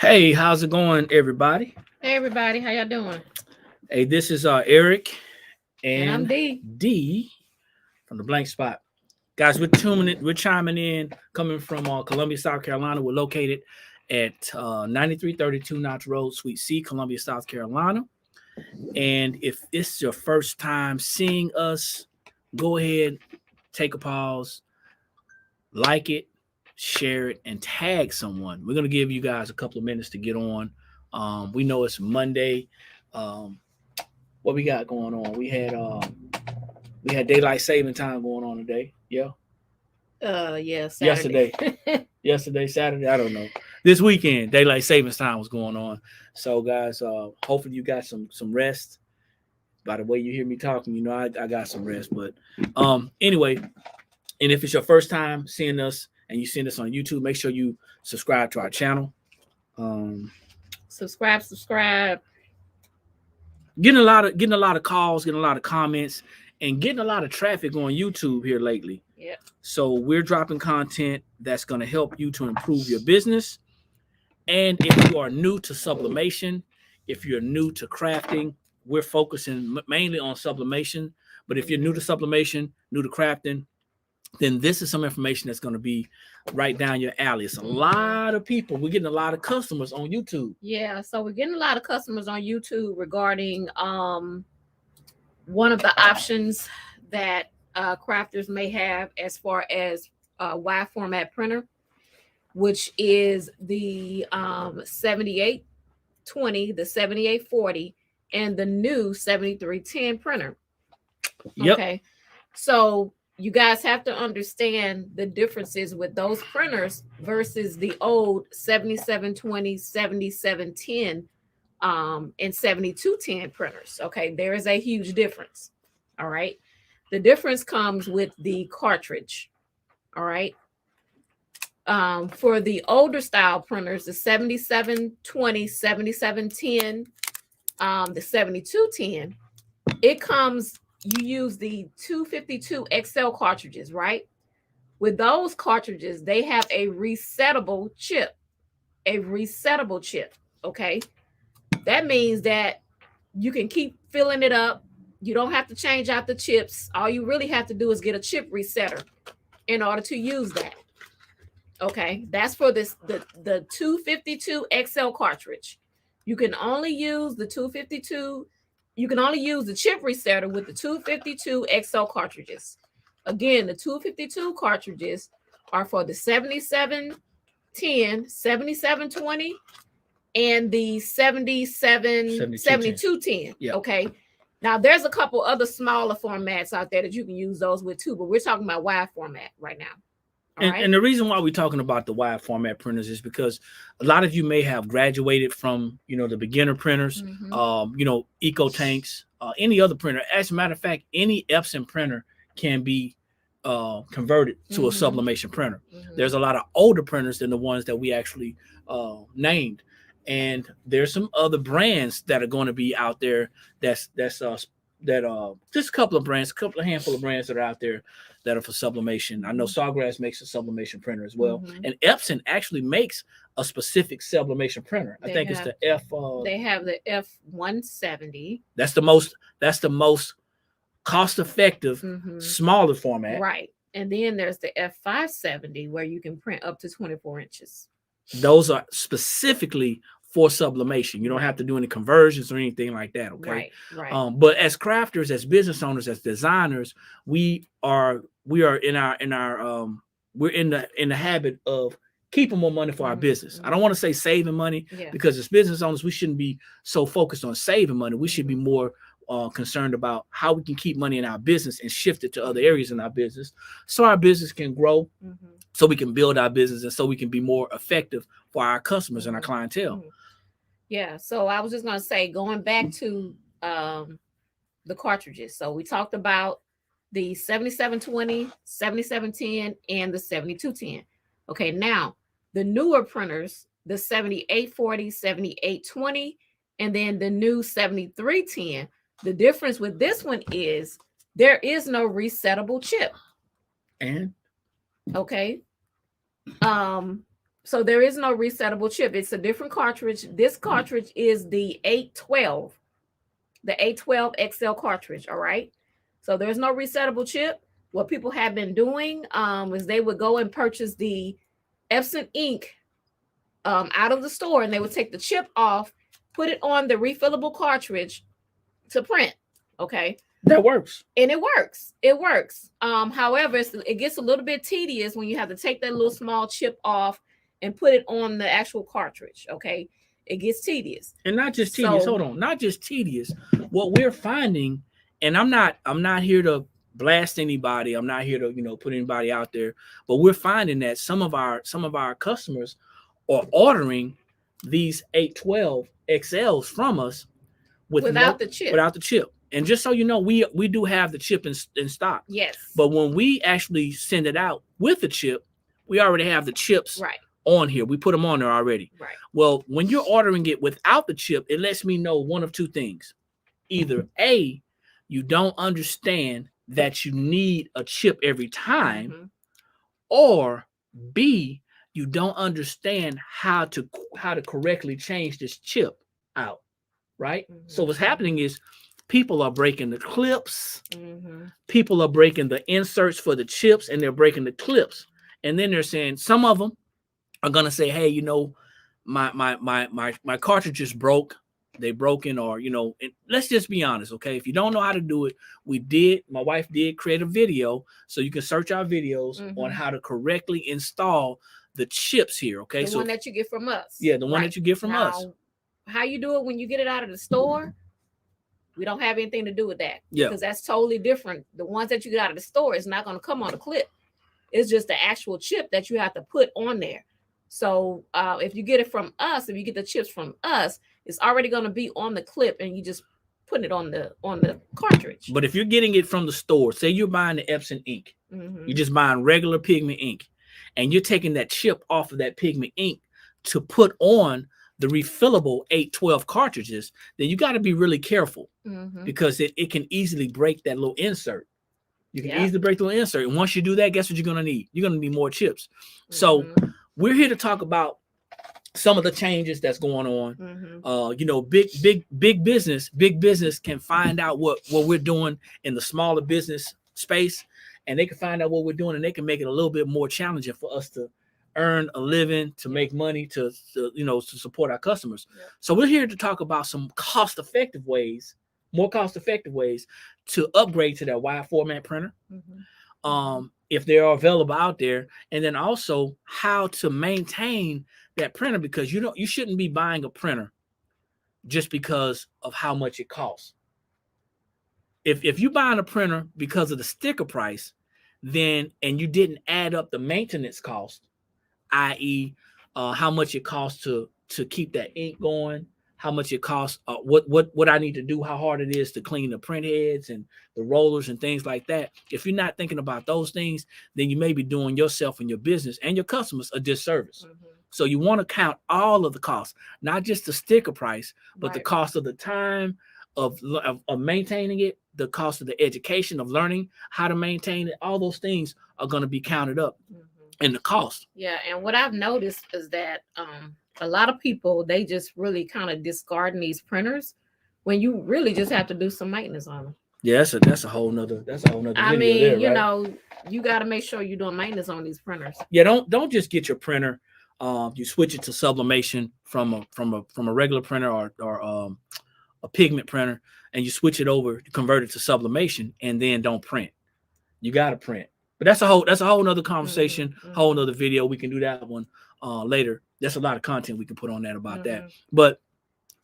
Hey, how's it going, everybody? Hey everybody, how y'all doing? Hey, this is Eric And I'm and D. D from the Blank Spot. Guys, we're chiming in, coming from Columbia, South Carolina. We're located at 9332 Notch Road, Suite C, Columbia, South Carolina. And if it's your first time seeing us, go ahead, take a pause, like it, share it, and tag someone. We're gonna give you guys a couple of minutes to get on. We know it's Monday. Um, what we got going on? We had daylight saving time going on today. Yeah, Yeah, Saturday. yesterday, yesterday, Saturday. I don't know. This weekend, daylight savings time was going on. So, guys, hopefully you got some rest. By the way you hear me talking, you know I got some rest. But anyway, and if it's your first time seeing us and you seeing us on YouTube, make sure you subscribe to our channel. Um, subscribe. getting a lot of calls, getting a lot of comments, and getting a lot of traffic on YouTube here lately. Yeah. So we're dropping content that's going to help you to improve your business. And if you are new to sublimation, if you're new to crafting, we're focusing mainly on sublimation. But if you're new to sublimation, new to crafting, then this is some information that's going to be right down your alley. It's a lot of people. We're getting a lot of customers on YouTube. Yeah, so we're getting a lot of customers on YouTube regarding one of the options that crafters may have as far as wide format printer, which is the 7820, the 7840, and the new 7310 printer. Yep. Okay. So you guys have to understand the differences with those printers versus the old 7720, 7710, and 7210 printers. Okay. There is a huge difference. All right. The difference comes with the cartridge. All right. For the older style printers, the 7720, 7710, the 7210, it comes, you use the 252 XL cartridges, right? With those cartridges, they have a resettable chip. A resettable chip. Okay. That means that you can keep filling it up. You don't have to change out the chips. All you really have to do is get a chip resetter in order to use that. Okay, that's for the 252 XL cartridge. You can only use the 252. You can only use the chip resetter with the 252 XL cartridges. Again, the 252 cartridges are for the 7710, 7720, and the 7210. Yeah. Okay. Now there's a couple other smaller formats out there that you can use those with too, but we're talking about wide format right now. And the reason why we're talking about the wide format printers is because a lot of you may have graduated from, the beginner printers, Eco Tanks, any other printer. As a matter of fact, any Epson printer can be converted to a sublimation printer. There's a lot of older printers than the ones that we actually named. And there's some other brands that are going to be out there just a couple of brands, a handful of brands that are out there that are for sublimation. I know Sawgrass makes a sublimation printer as well, and Epson actually makes a specific sublimation printer. I think it's the F. They have the F170. That's the most cost-effective, smaller format. Right, and then there's the F570 where you can print up to 24 inches. Those are specifically for sublimation. You don't have to do any conversions or anything like that. Okay. Right. But as crafters, as business owners, as designers, we're in the habit of keeping more money for our business. I don't want to say saving money because as business owners, we shouldn't be so focused on saving money. We should be more concerned about how we can keep money in our business and shift it to other areas in our business so our business can grow, so we can build our business, and so we can be more effective for our customers and our clientele. Yeah. So I was just going to say, going back to the cartridges. So we talked about the 7720, 7710, and the 7210. Okay. Now, the newer printers, the 7840, 7820, and then the new 7310. The difference with this one is there is no resettable chip. And okay. So there is no resettable chip. It's a different cartridge. This cartridge is the 812, the 812 XL cartridge. All right. So there's no resettable chip. What people have been doing is they would go and purchase the Epson ink out of the store, and they would take the chip off, put it on the refillable cartridge to print. Okay. That works. And it works. It works. However, it gets a little bit tedious when you have to take that little small chip off and put it on the actual cartridge. Okay. It gets tedious. And not just tedious. Hold on. Not just tedious. What we're finding, and I'm not here to blast anybody. I'm not here to, put anybody out there, but we're finding that some of our customers are ordering these 812 XLs from us without the chip. And just so you know, we do have the chip in stock. Yes. But when we actually send it out with the chip, we already have the chips on here. We put them on there already. Right. Well, when you're ordering it without the chip, it lets me know one of two things. Either A, you don't understand that you need a chip every time, or B, you don't understand how to correctly change this chip out. Right? So what's happening is people are breaking the clips. People are breaking the inserts for the chips, and they're breaking the clips. And then they're saying, some of them are gonna say, hey, my cartridge is broke. They broken, or let's just be honest, okay? If you don't know how to do it, my wife did create a video, so you can search our videos on how to correctly install the chips here, okay? The one that you get from us. Yeah, the one that you get from us. How you do it when you get it out of the store, we don't have anything to do with that. Yeah. Because that's totally different. The ones that you get out of the store is not going to come on a clip. It's just the actual chip that you have to put on there. So if you get it from us, if you get the chips from us, it's already going to be on the clip, and you just put it on the cartridge. But if you're getting it from the store, say you're buying the Epson ink, you're just buying regular pigment ink, and you're taking that chip off of that pigment ink to put on the refillable 812 cartridges, then you got to be really careful because it can easily break that little insert. You can easily break the little insert. And once you do that, guess what you're going to need? You're going to need more chips. So we're here to talk about some of the changes that's going on. Big business can find out what we're doing in the smaller business space, and they can find out what we're doing, and they can make it a little bit more challenging for us to earn a living, to make money, to support our customers. So we're here to talk about some more cost-effective ways to upgrade to that wide format printer, if they are available out there, and then also how to maintain that printer, because you shouldn't be buying a printer just because of how much it costs. If you're buying a printer because of the sticker price, and you didn't add up the maintenance cost, i.e., how much it costs to keep that ink going, how much it costs, what I need to do, how hard it is to clean the print heads and the rollers and things like that. If you're not thinking about those things, then you may be doing yourself and your business and your customers a disservice. So you want to count all of the costs, not just the sticker price, but the cost of the time of maintaining it, the cost of the education of learning how to maintain it. All those things are going to be counted up in the cost. Yeah, and what I've noticed is that a lot of people, they just really kind of discarding these printers when you really just have to do some maintenance on them. Yeah, that's a whole nother I mean, you got to make sure you're doing maintenance on these printers. Yeah, don't just get your printer. You switch it to sublimation from a regular printer or a pigment printer, and you switch it over, convert it to sublimation, and then don't print. You got to print. But that's a whole nother conversation, whole nother video. We can do that one later. There's a lot of content we can put on that about that. But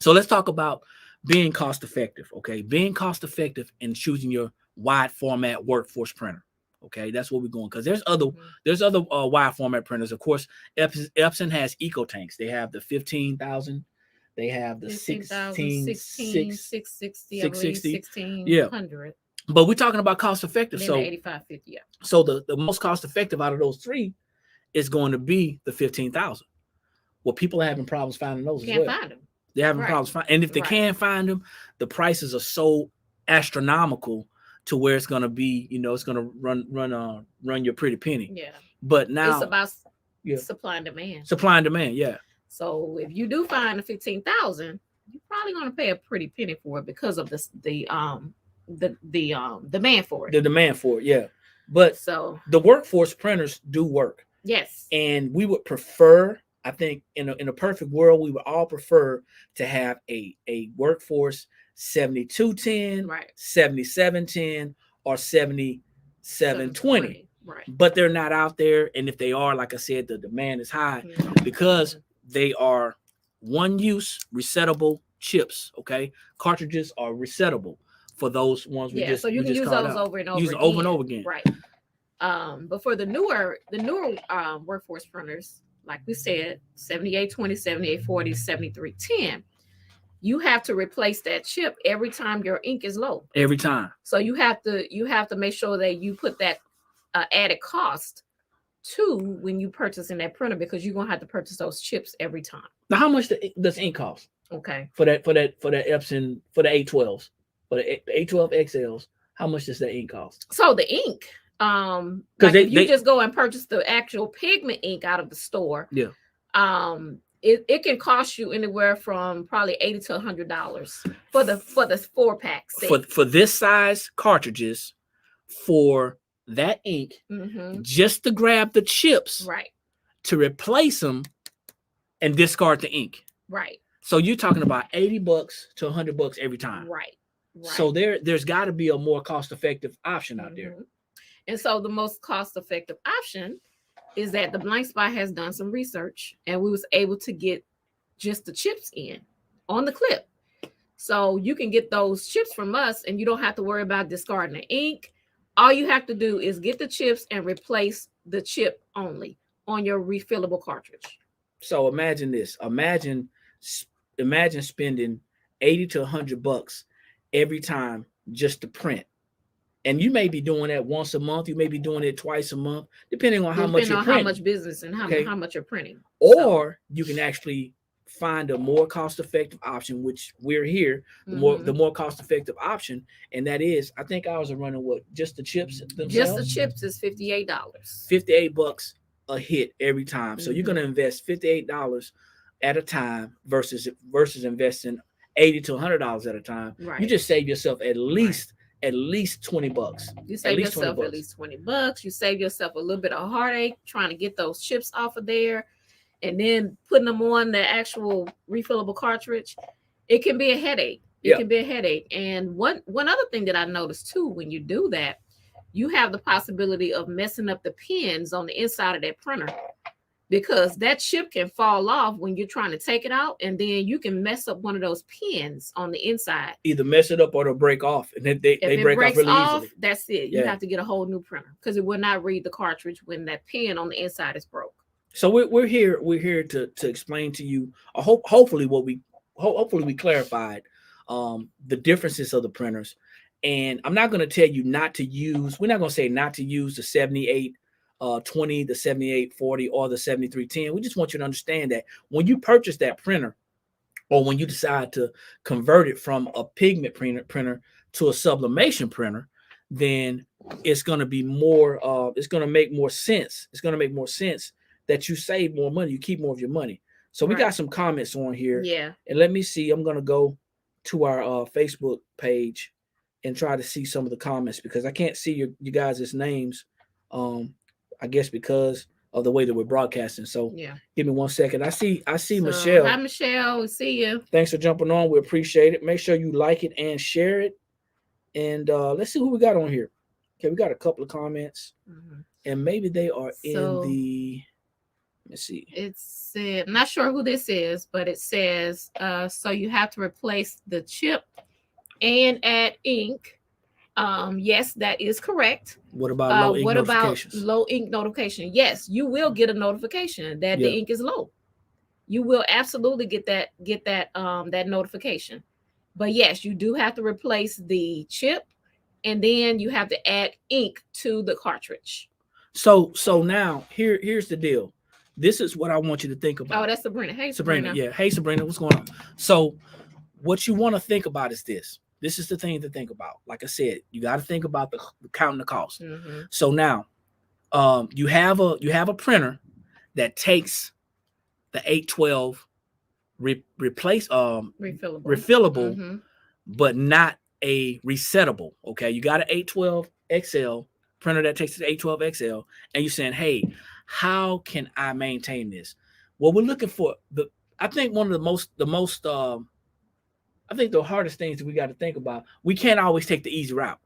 so let's talk about being cost effective. Okay, being cost effective in choosing your wide format workforce printer. Okay, that's what we're going, because there's other wide format printers. Of course, Epson has EcoTanks. They have the 15,000. They have the 660, 1600. But we're talking about cost effective. Then so 8550. Yeah. So the most cost effective out of those three is going to be the 15,000. Well, people are having problems finding those as well. Can't find them. They're having problems finding, and if they can find them, the prices are so astronomical to where it's going to be, it's going to run your pretty penny. Yeah. But now it's about Yeah. Supply and demand. Supply and demand. Yeah. So if you do find the 15,000, you're probably going to pay a pretty penny for it because of the demand for it. The demand for it. Yeah. But so the workforce printers do work. Yes. And we would prefer, I think in a perfect world, we would all prefer to have a workforce 7210, right, 7710, or 7720. Right. But they're not out there. And if they are, like I said, the demand is high because they are one use resettable chips. Okay. Cartridges are resettable for those ones so you can use those over and over again. Over and over again. Right. But for the newer workforce printers, like we said, 7820, 7840, 7310, you have to replace that chip every time your ink is low. Every time. So you have to make sure that you put that added cost to when you purchase in that printer, because you're gonna have to purchase those chips every time. Now, how much does ink cost? Okay. For that Epson, for the A12s, for the A12 XLs, how much does that ink cost? So the ink, because if you just go and purchase the actual pigment ink out of the store, it can cost you anywhere from probably $80 to $100 for the 4-pack set. For this size cartridges, for that ink, just to grab the chips, right, to replace them and discard the ink, right. So you're talking about $80 to $100 every time, right. So there's got to be a more cost-effective option out there. And so the most cost-effective option is that the Blank Spot has done some research, and we was able to get just the chips in on the clip. So you can get those chips from us, and you don't have to worry about discarding the ink. All you have to do is get the chips and replace the chip only on your refillable cartridge. So imagine this. Imagine spending $80 to $100 every time just to print. And you may be doing that once a month. You may be doing it twice a month, depending on how much you're printing. How much business and how much you're printing. Or you can actually find a more cost-effective option, which we're here, the more cost-effective option. And that is, I think ours are running just the chips themselves? Just the chips is $58. $58 a hit every time. So you're going to invest $58 at a time versus investing $80 to $100 at a time. Right. You just save yourself at least $20. You save yourself at least $20. You save yourself a little bit of heartache trying to get those chips off of there and then putting them on the actual refillable cartridge. It can be a headache. It can be a headache. And one other thing that I noticed too, when you do that, you have the possibility of messing up the pins on the inside of that printer, because that chip can fall off when you're trying to take it out, and then you can mess up one of those pins on the inside. Either mess it up or they'll break off, and then they break off really easily. That's it. You have to get a whole new printer because it will not read the cartridge when that pin on the inside is broke. So we're here to explain to you. Hopefully we clarified the differences of the printers. And I'm not going to tell you not to use. We're not going to say not to use the 7820, the 7840, or the 7310. We just want you to understand that when you purchase that printer, or when you decide to convert it from a pigment printer to a sublimation printer, then it's going to be more. It's going to make more sense. It's going to make more sense that you save more money. You keep more of your money. So we got some comments on here. Yeah. And let me see. I'm going to go to our Facebook page and try to see some of the comments, because I can't see you guys' names. I guess because of the way that we're broadcasting. So give me 1 second. I see Michelle. Hi, Michelle. We see you. Thanks for jumping on. We appreciate it. Make sure you like it and share it. And let's see who we got on here. Okay, we got a couple of comments. And maybe they are in the, let's see. I'm not sure who this is, but it says, so you have to replace the chip and add ink. Yes, that is correct. What about low ink notifications? Low ink notification? Yes, you will get a notification that the ink is low. You will absolutely get that notification. But yes, you do have to replace the chip, and then you have to add ink to the cartridge. So now here's the deal. This is what I want you to think about. Oh, that's Sabrina. Hey, Sabrina. Yeah. Hey, Sabrina. What's going on? So what you want to think about is this. This is the thing to think about. Like I said, you got to think about the counting the cost. So now, you have a printer that takes the 812 refillable, but not a resettable. Okay, you got an 812 XL printer that takes the 812 XL, and you're saying, hey, how can I maintain this? Well, we're looking for I think one of I think the hardest things that we got to think about, we can't always take the easy route.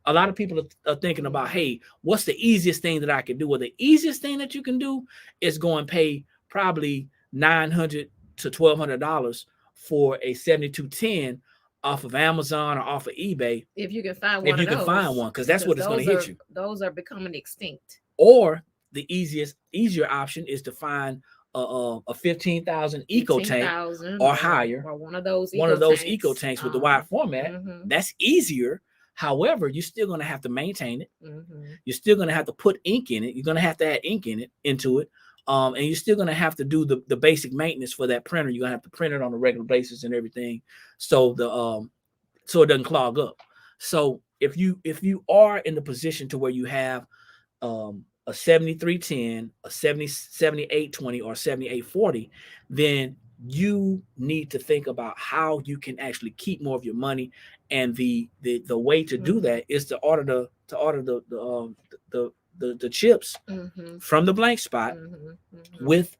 A lot of people are thinking about, hey, what's the easiest thing that I can do? Well, the easiest thing that you can do is go and pay probably $900 to $1,200 for a 7210 off of Amazon or off of eBay. If you can find one, if you can find one, because that's what it's going to hit you. Those are becoming extinct. Or the easier option is to find a 15,000 eco tank or higher, or one of those eco tanks with the wide format. That's easier. However, you're still going to have to maintain it. You're still going to have to put ink in it. You're going to have to add ink into it. And you're still going to have to do the basic maintenance for that printer. You're going to have to print it on a regular basis and everything, so so it doesn't clog up. So if you are in the position to where you have a 7310, a 7820, or 7840, then you need to think about how you can actually keep more of your money. And the way to do that is to order the chips from the blank spot with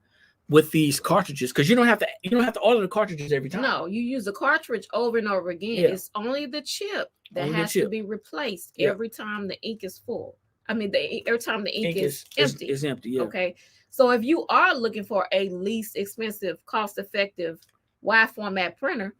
these cartridges, because you don't have to order the cartridges every time. No, you use the cartridge over and over again. Yeah. It's only the chip that has to be replaced every time the ink is full. I mean, every time the ink is empty. Is empty. Yeah. Okay. So if you are looking for a least expensive, cost-effective wide format printer,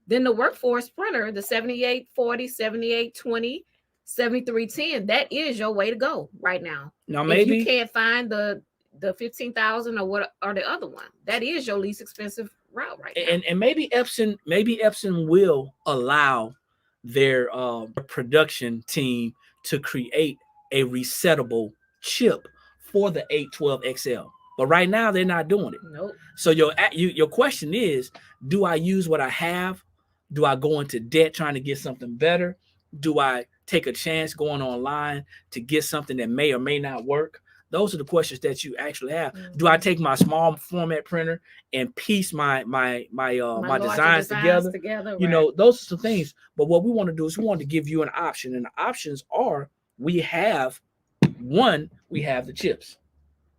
then the workforce printer, the 7840, 7820, 7310, that is your way to go right now. Now, maybe if you can't find the 15,000 or what, or the other one, that is your least expensive route right now. And maybe Epson will allow their production team to create a resettable chip for the 812 XL. But right now they're not doing it. Nope. So your question is, do I use what I have? Do I go into debt trying to get something better? Do I take a chance going online to get something that may or may not work? Those are the questions that you actually have. Do I take my small format printer and piece my designs together? Right. You know, those are some things. But what we want to do is we want to give you an option, and the options are: we have the chips,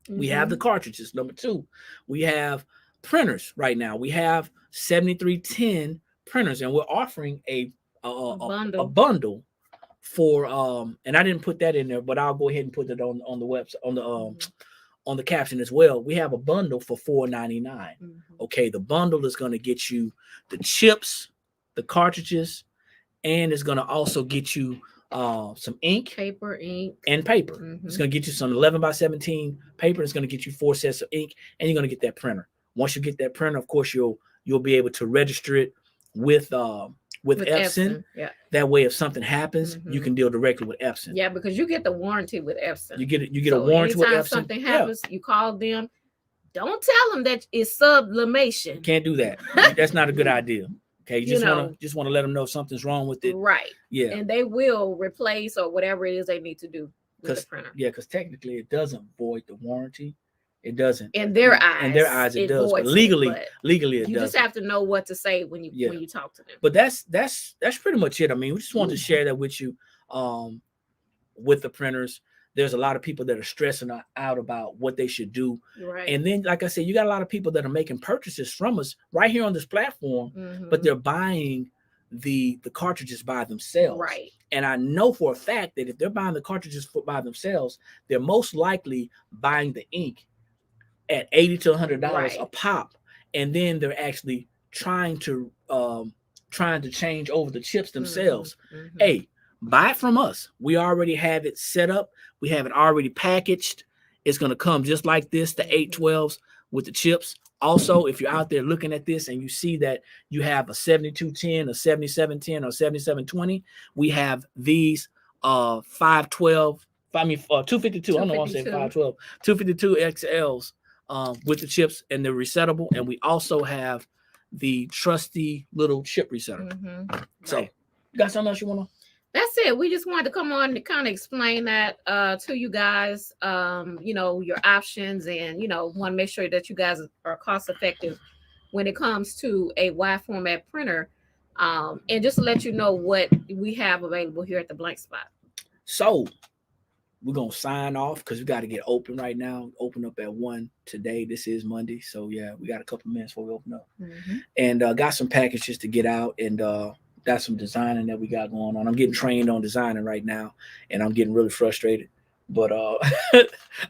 we have the cartridges. Number two, we have printers right now. We have 7310 printers, and we're offering a bundle for and I didn't put that in there, but I'll go ahead and put it on the website, on the caption as well. We have a bundle for $4.99. Okay, the bundle is going to get you the chips, the cartridges, and it's going to also get you some ink, paper. It's going to get you some 11x17 paper. It's going to get you 4 sets of ink, and you're going to get that printer. Once you get that printer, of course, you'll be able to register it with Epson. Yeah. That way, if something happens, you can deal directly with Epson. Yeah, because you get the warranty with Epson. You get a warranty with Epson. Anytime something happens, you call them. Don't tell them that it's sublimation. Can't do that. That's not a good idea. Okay, you just want to let them know something's wrong with it. Right. Yeah. And they will replace or whatever it is they need to do with the printer. Yeah, because technically it doesn't void the warranty. It doesn't. In their eyes. It does. But legally it does. You just have to know what to say when you talk to them. But that's pretty much it. I mean, we just wanted to share that with you. With the printers, there's a lot of people that are stressing out about what they should do. Right. And then, like I said, you got a lot of people that are making purchases from us right here on this platform, but they're buying the cartridges by themselves. Right. And I know for a fact that if they're buying the cartridges by themselves, they're most likely buying the ink at $80 to $100 a pop, and then they're actually trying to change over the chips themselves. Hey, buy it from us. We already have it set up. We have it already packaged. It's going to come just like this, the 812s with the chips. Also, if you're out there looking at this and you see that you have a 7210, a 7710, or 7720, we have these 252. I don't know why I'm saying 512. 252 XLs with the chips and the resettable. And we also have the trusty little chip resetter. So, you got something else you want to? that's it. We just wanted to come on to kind of explain that to you guys. You know, your options, and you know, want to make sure that you guys are cost effective when it comes to a wide format printer. And just to let you know what we have available here at the Blank Spot. So we're gonna sign off because we got to get open right now. Open up at 1 today. This is Monday, so yeah, we got a couple minutes before we open up, and got some packages to get out, and got some designing that we got going on. I'm getting trained on designing right now, and I'm getting really frustrated, but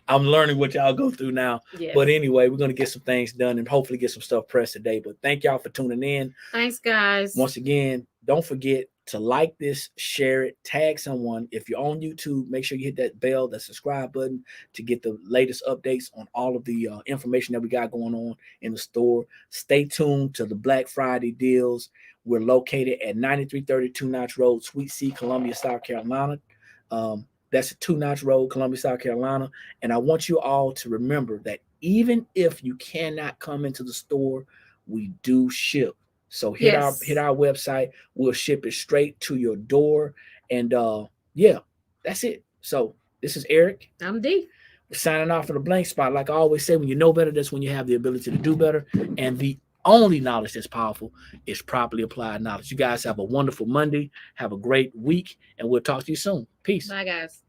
I'm learning what y'all go through now. Yes. But anyway, we're gonna get some things done and hopefully get some stuff pressed today. But thank y'all for tuning in. Thanks, guys. Once again, don't forget to like this, share it, tag someone. If you're on YouTube, make sure you hit that bell, that subscribe button to get the latest updates on all of the information that we got going on in the store. Stay tuned to the Black Friday deals. We're located at 9330 Two Notch Road, Sweet Sea, Columbia, South Carolina. That's a Two Notch Road, Columbia, South Carolina. And I want you all to remember that even if you cannot come into the store, we do ship. So hit our website. We'll ship it straight to your door. And yeah, that's it. So this is Eric. I'm Dee. We're signing off for the Blank Spot. Like I always say, when you know better, that's when you have the ability to do better. And the only knowledge that's powerful is properly applied knowledge. You guys have a wonderful Monday. Have a great week. And we'll talk to you soon. Peace. Bye, guys.